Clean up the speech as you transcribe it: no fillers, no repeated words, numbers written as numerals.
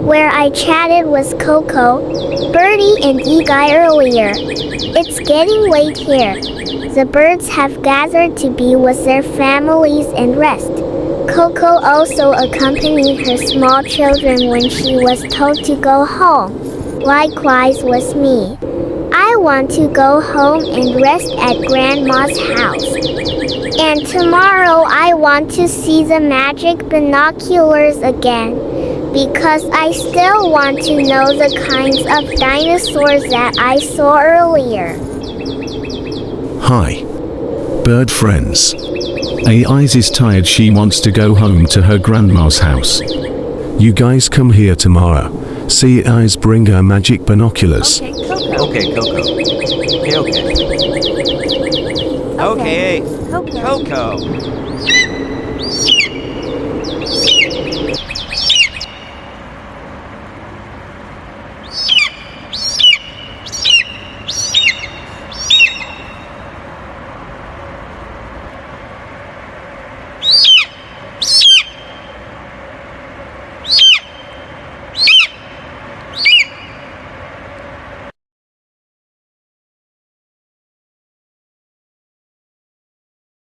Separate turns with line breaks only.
where I chatted with Coco, Birdie, and Eguy earlier. It's getting late here. The birds have gathered to be with their families and rest. Coco also accompanied her small children when she was told to go home. Likewise with me. I want to go home and rest at Grandma's house. And tomorrow I want to see the magic binoculars again, because I still want to know the kinds of dinosaurs that I saw earlier.
Hi, bird friends. Eyes is tired. She wants to go home to her grandma's house. You guys come here tomorrow. See Eyes bring her magic binoculars.
Okay, Coco. Okay. Okay, Coco.